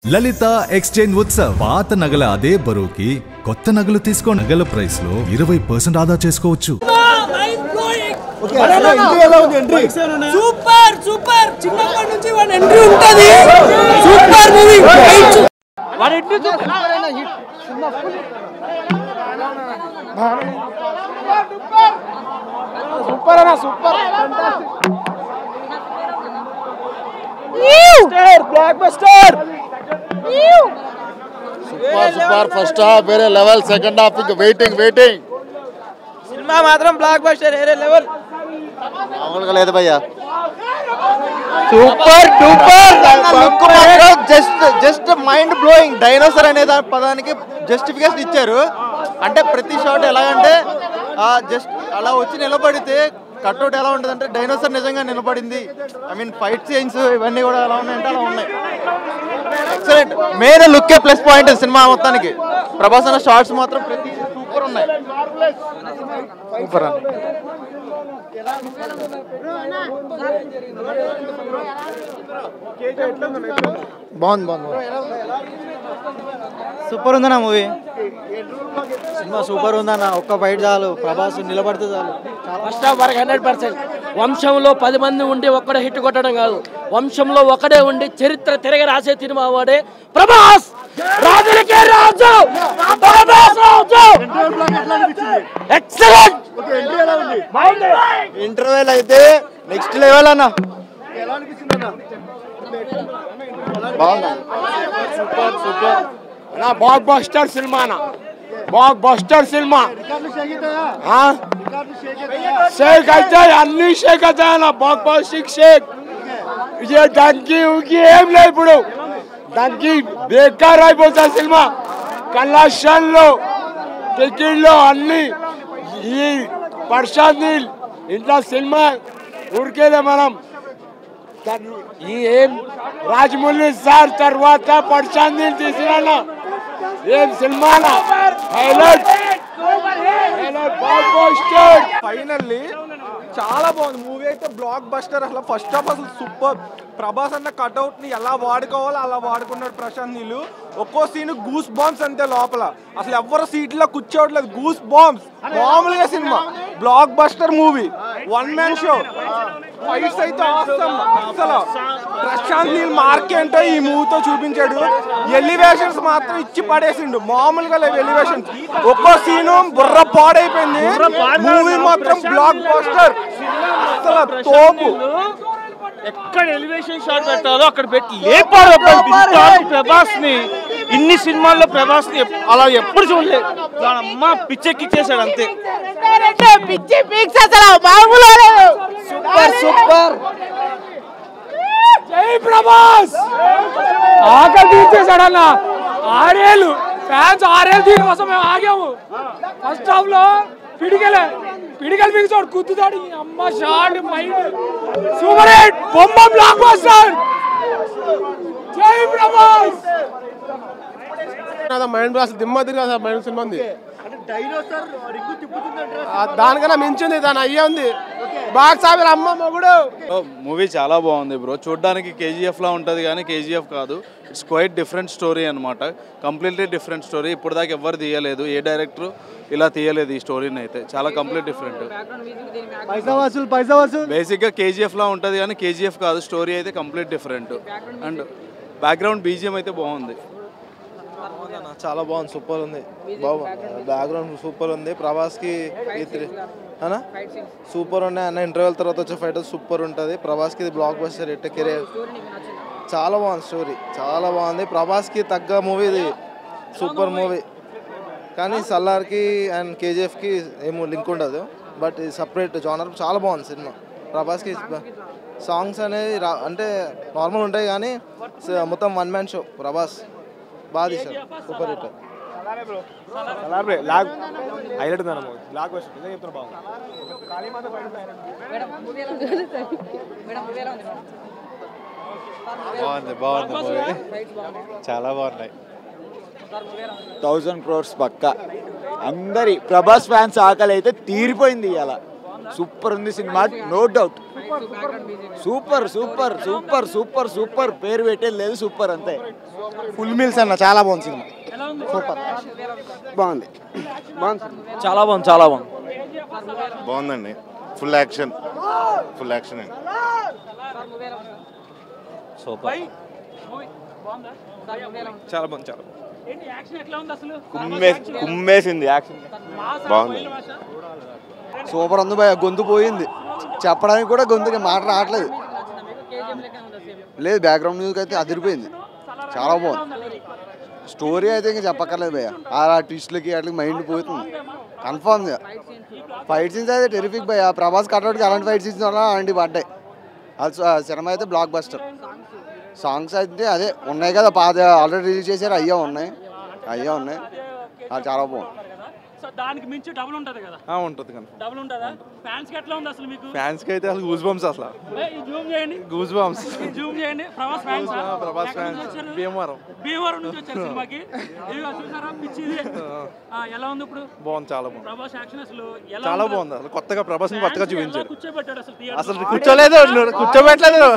లలిత exchange Utsav పాత నగల అదే బరువుకి కొత్త నగలు తీసుకో నగల ప్రైస్ లో 20% ఆదా చేసుకోవచ్చు. సూపర్ సూపర్ చిన్నప్పటి నుంచి వాడి ఎంట్రీ ఉంటది. సూపర్ మూవీ వాడి ఎంట్రీ సూపర్ అన్న super block buster super first half వేరే లెవెల్ సెకండ్ హాఫ్ ఇంకా వెయిటింగ్ సినిమా మాత్రం బ్లాక్ బస్టర్ వేరే లెవెల్ మామూలుగా లేదు భయ్యా super duper just mind blowing dinosaur అనే పదానికి జస్టిఫికేషన్ ఇచ్చారు. అంటే ప్రతి షాట్ ఎలాగంటే జస్ట్ అలా వచ్చి నిలబడితే కట్అవుట్ ఎలా ఉంటుంది అంటే డైనోసార్ నిజంగా నిలబడింది. ఐ మీన్ ఫైట్ సీన్స్ ఇవన్నీ కూడా ఎలా ఉన్నాయంటే అలా ఉన్నాయి. ఎక్సలెంట్ మెయిన్ లుక్కే ప్లస్ పాయింట్ సినిమా మొత్తానికి. ప్రభాస్ అన్న షార్ట్స్ మాత్రం ప్రతి సూపర్ ఉన్నాయి. సూపర్ అన్న బాగుంది సూపర్ ఉందన్న మూవీ. సినిమా సూపర్ ఉందన్న. ఒక్క ఫైట్ చాలు, ప్రభాస్ నిలబడితే చాలు. ఫస్ట్ హాఫ్ వరకు 100%. వంశంలో 10 మంది ఉండి ఒక్కడే హిట్ కొట్టడం కాదు, వంశంలో ఒకడే ఉండి చరిత్ర తిరగ రాసే సినిమా వాడే ప్రభాస్. రాజులకే రాజు ఎక్సలెంట్. ఇంటర్వెల్ అయితే నెక్స్ట్ లెవెల్ అన్న. Blockbuster cinema blockbuster cinema. Shake అయితే అన్ని షేక్ అవుతాయన్న. బ్లాక్ బస్టర్ షేక్ దానికి ఏం లేదు. ఇప్పుడు దానికి బేకార్ అయిపోతుంది సినిమా. కలెక్షన్లో టికెట్లో అన్ని ఈ ప్రశాంత్ నీల్ ఇంట్లో సినిమా ఉడికేదే మనం. ఈ ఏం రాజమౌళి సార్ తర్వాత ప్రశాంత్ నీల్ తీసినా ఏం సినిమా హైలైట్. ఫైనల్లీ చాలా బాగుంది మూవీ అయితే. Block buster. అసలు ఫస్ట్ హాఫ్ అసలు సూపర్. ప్రభాస్ అన్న కట్అవుట్ ని ఎలా వాడుకోవాలో అలా వాడుకున్నాడు ప్రశాంత్ నీళ్ళు. ఒక్కో సీన్ గూస్ బాంబ్స్ అంతే లోపల. అసలు ఎవరు సీట్లో కూర్చోవట్లేదు, గూస్ బాంబ్స్. మామూలుగా cinema block buster movie, 1 man show. Fights అయితే awesome. అసలు ప్రశాంత్ నీల్ మార్క్ ఏంటో ఈ మూవీతో చూపించాడు. ఎలివేషన్స్ మాత్రం ఇచ్చి పడేసిండు. మామూలుగా లేవు ఎలివేషన్స్. ఒక్కో సీను బుర్ర పాడైపోయింది. మూవీ మాత్రం బ్లాక్ బస్టర్. అసలు తోపు. ఎక్కడ ఎలివేషన్ షాట్ పెట్టాలో అక్కడ పెట్టి లేపాడు ప్రభాస్ ని. ఇన్ని సినిమాల్లో ప్రభాస్ ని అలా ఎప్పుడు చూడలేదు. అమ్మ పిచ్చెక్కిచ్చేసాడు అంతే. Super super. జై ప్రభాస్. ఆకలి తీర్చేసాడన్న. 6 ఏళ్ళు ఫ్యాన్స్ 6 ఏళ్ళు దీనికోసం మేము ఆగాము. ఫస్ట్ హాఫ్ లో పిడిగలు బిగిచాడు, కుద్దుతాడు. అమ్మ షార్ట్ మైండ్ సూపర్ హిట్. బొమ్మ బ్లాక్ బస్టర్. జై ప్రభాస్. మైండ్ బ్లాస్ట్ దిమ్మ తిరిగి మైండ్ సినిమా ఉంది. దానికన్నా మించింది, దాని అయ్యే ఉంది. బాక్స్ ఆఫీస్ అమ్మ మొగుడు. మూవీ చాలా బాగుంది బ్రో. చూడడానికి కేజీఎఫ్ లా ఉంటుంది కానీ కేజీఎఫ్ కాదు. ఇట్స్ క్వైట్ డిఫరెంట్ స్టోరీ అనమాట. Completely different story. ఇప్పుడు దాకా ఎవరు తీయలేదు, ఏ డైరెక్టర్ ఇలా తీయలేదు ఈ స్టోరీని. అయితే చాలా కంప్లీట్ డిఫరెంట్. బేసిక్గా కేజీఎఫ్ లా ఉంటుంది కానీ కేజీఎఫ్ కాదు. స్టోరీ అయితే complete different. And background BGM అయితే బాగుంది. చాలా బాగుంది, సూపర్ ఉంది. బ్యాక్గ్రౌండ్ సూపర్ ఉంది. ప్రభాస్కి అన్నా సూపర్ ఉన్నాయి అన్న. ఇంటర్వెల్ తర్వాత వచ్చే ఫైట్ సూపర్ ఉంటుంది. ప్రభాస్కి ఇది బ్లాక్ బస్టర్ హిట్ కెరీర్. చాలా బాగుంది స్టోరీ, చాలా బాగుంది. ప్రభాస్కి తగ్గ మూవీ ఇది, సూపర్ మూవీ. కానీ సల్లార్కి అండ్ కేజీఎఫ్కి ఏమో లింక్ ఉండదు. బట్ ఇది సపరేట్ జానర్. చాలా బాగుంది సినిమా. ప్రభాస్కి సాంగ్స్ అనేది అంటే నార్మల్ ఉంటాయి కానీ మొత్తం 1 మ్యాన్ షో. ప్రభాస్ బాగా తీశారు, సూపర్ హిట్. హైలైట్ బాగుంది. మూవీ చాలా బాగున్నాయి. 1000 crores పక్క. అందరి ప్రభాస్ ఫ్యాన్స్ ఆకలి అయితే తీరిపోయింది. ఇలా సూపర్ ఉంది cinema, no doubt. Super super super super super పేరు పెట్టేది లేదు సూపర్ అంతే. ఫుల్ మీల్స్ అన్న చాలా బాగుంది సినిమా. సూపర్ బాగుంది చాలా బాగుంది, చాలా బాగుంది. బాగుందండి. ఫుల్ యాక్షన్ అండి. సూపర్. చాలా బాగుంది, చాలా కుమ్మేసింది యాక్షన్. బాగుంది. సూపర్ ఉంది భయ. గొంతు పోయింది, చెప్పడానికి కూడా గొంతుకి మాట రావట్లేదు. లేదు బ్యాక్గ్రౌండ్ మ్యూజిక్ అయితే అదిరిపోయింది, చాలా బాగుంది. స్టోరీ అయితే ఇంకా చెప్పక్కర్లేదు భయ్య. ఆ ట్విస్ట్లకి వాటికి మైండ్ పోతుంది కన్ఫామ్గా. ఫైట్ సీన్స్ అయితే టెరిఫిక్ భయ్య. ప్రభాస్ కట్అవుట్కి అలాంటి ఫైట్ సీన్స్ వల్ల అలాంటివి పడ్డాయి. అది సినిమా అయితే బ్లాక్ బస్టర్. సాంగ్స్ అయితే అదే ఉన్నాయి కదా, పాత ఆల్రెడీ రిలీజ్ చేశారు, అయ్యా ఉన్నాయి అది చాలా బాగుంది. దానికి మించి డబుల్ ఉంటది కదా? ఉంటుంది కదా. డబుల్ ఉంటదా? ఫ్యాన్స్ కి ఎట్లా ఉంది అసలు? మీకు ఫ్యాన్స్ కి అయితే అసలు గూస్ బంప్స్. అసలు జూమ్ చేయండి, గూస్ బంప్స్. జూమ్ చేయండి. Prabhas fans, Prabhas fans. భీమవరం నుంచి వచ్చారు సినిమాకి. చూసారా పిచ్చిది? ఎలా ఉంది ఇప్పుడు? బాగుంది, చాలా బాగుంది. ప్రభాస్ యాక్షన్ అసలు చాలా బాగుంది. అసలు కొత్తగా ప్రభాస్ కొత్తగా చూపించారు. కూర్చోబెట్టాడు అసలు కూర్చోలేదు, కూర్చోబెట్టలేదు,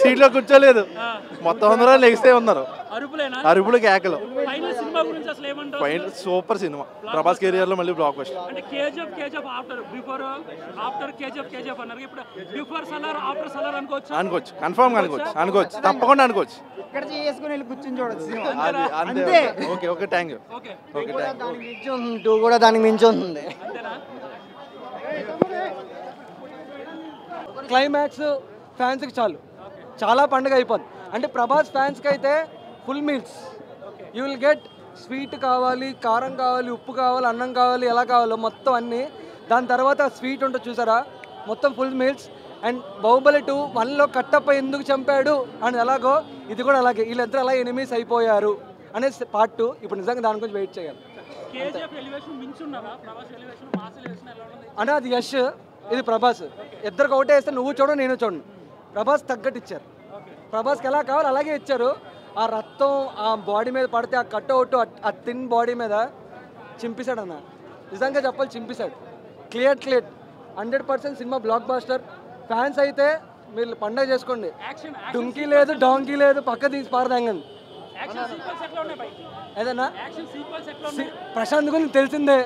సీట్లో కూర్చోలేదు. మొత్తం అందరూ లెగిస్తే ఉన్నారు. అరుపులు కేకలు. సినిమా గురించి అసలు ఏమంటారు? Super cinema. ప్రభాస్ కెరియర్ లో మళ్ళీ బ్లాక్ బస్టర్. అంటే KGF after before after KGF అన్నారు. ఇప్పుడు బిఫోర్ సలార్ ఆఫ్టర్ సలార్ అనుకోవచ్చు కన్ఫర్మ్ అనుకోవచ్చు తప్పకుండా అనుకోవచ్చు. ఇక్కడ చేసుకుని వెళ్ళి కూర్చొని చూడొచ్చు. అంతే. Okay thank you. టూ కూడా దానికి మించి ఉంటుంది. క్లైమాక్స్ ఫ్యాన్స్కి చాలా పండుగ అయిపోద్ది. అంటే ప్రభాస్ ఫ్యాన్స్కి అయితే full meals. You will get sweet కావాలి, కారం కావాలి, ఉప్పు కావాలి, అన్నం కావాలి, ఎలా కావాలో మొత్తం అన్నీ. దాని తర్వాత స్వీట్ ఉంటుంది చూసారా, మొత్తం ఫుల్ మీల్స్. అండ్ బాహుబలి 2 1లో కట్టప్ప ఎందుకు చంపాడు అని ఎలాగో ఇది కూడా అలాగే. వీళ్ళందరూ అలా ఎనిమీస్ అయిపోయారు అనే పార్ట్ 2. ఇప్పుడు నిజంగా దాని గురించి వెయిట్ చేయాలి. అంటే అది యష్, ఇది ప్రభాస్. ఇద్దరికి ఒకటే వేస్తే నువ్వు చూడు నేను చూడండి. ప్రభాస్ తగ్గట్టు ఇచ్చారు. ప్రభాస్కి ఎలా కావాలి అలాగే ఇచ్చారు. ఆ రక్తం ఆ బాడీ మీద పడితే ఆ కట్అవుట్ ఆ థిన్ బాడీ మీద చింపేశాడు అన్న. నిజంగా చెప్పాలి, చింపేశాడు. Clear 100% cinema blockbuster. Fans అయితే మీరు పండగ చేసుకోండి. డుంకీ లేదు, డాంకీ లేదు, పక్క తీసి పారదాంగండి. ఏదన్నా ప్రశాంత్ గురించి తెలిసిందే.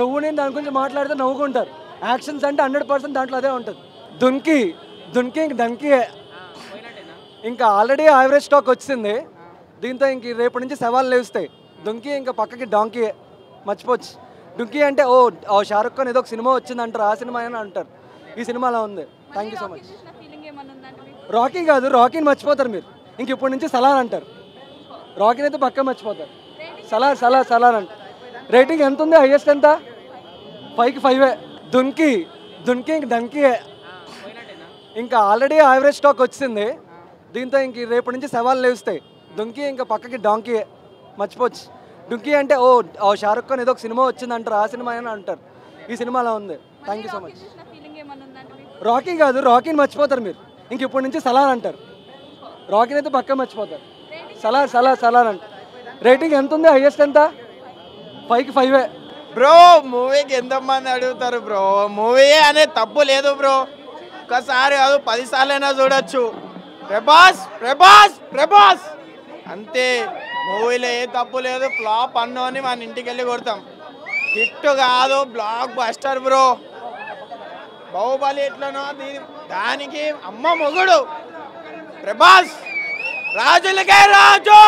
నువ్వు నేను దాని గురించి మాట్లాడితే నవ్వుకుంటారు. యాక్షన్స్ అంటే 100% దాంట్లో అదే ఉంటుంది. దుంకీ ఇంక దంకీయే. ఇంకా ఆల్రెడీ యావరేజ్ స్టాక్ వచ్చింది. దీంతో ఇంక రేపు నుంచి సవాళ్ళు లేస్తాయి. దుంకీ ఇంకా పక్కకి డాంకీయే, మర్చిపోవచ్చు. డుంకీ అంటే ఓ షారుఖ్ ఖాన్ ఏదో ఒక సినిమా వచ్చింది అంటారు, ఆ సినిమా అని అంటారు. ఈ సినిమా అలా ఉంది. Thank you so much. Rocky కాదు, రాకీని మర్చిపోతారు మీరు. ఇంక ఇప్పటి నుంచి సలార్ అంటారు. రాకీని అయితే పక్క మర్చిపోతారు. సలార్ అంటారు. రేటింగ్ ఎంత ఉంది? హైయెస్ట్ ఎంత? 5కి 5. దుంకీ ఇంక దంకీయే. ఇంకా ఆల్రెడీ యావరేజ్ స్టాక్ వచ్చింది. దీంతో ఇంక రేపు నుంచి సవాళ్ళు లేస్తాయి. దుంకీ ఇంకా పక్కకి డాంకీయే, మర్చిపోవచ్చు. డుంకీ అంటే ఓ షారుఖ్ ఖాన్ ఏదో ఒక సినిమా వచ్చింది అంటారు, ఆ సినిమా అని అంటారు. ఈ సినిమా అలా ఉంది. Thank you so much. Rocky కాదు, రాకీని మర్చిపోతారు మీరు. ఇంక ఇప్పటి నుంచి సలార్ అంటారు. రాకీని అయితే పక్క మర్చిపోతారు. సలార్ అంటారు. రేటింగ్ ఎంత ఉంది? హైయెస్ట్ ఎంత? 5కి 5. బ్రో మూవీకి ఎంతమంది అడుగుతారు బ్రో? మూవీ అనే తప్పు లేదు బ్రో. ఒక్కసారి కాదు 10 సార్లైనా చూడొచ్చు. ప్రభాస్ అంతే. మూవీలో ఏ తప్పు లేదు. ఫ్లాప్ అన్నోని మన ఇంటికి వెళ్ళి కొడతాం. హిట్ కాదు, బ్లాక్ బస్టర్ బ్రో. బాహుబలి ఎట్లనో దానికి అమ్మ మొగుడు ప్రభాస్. రాజులకే రాజు.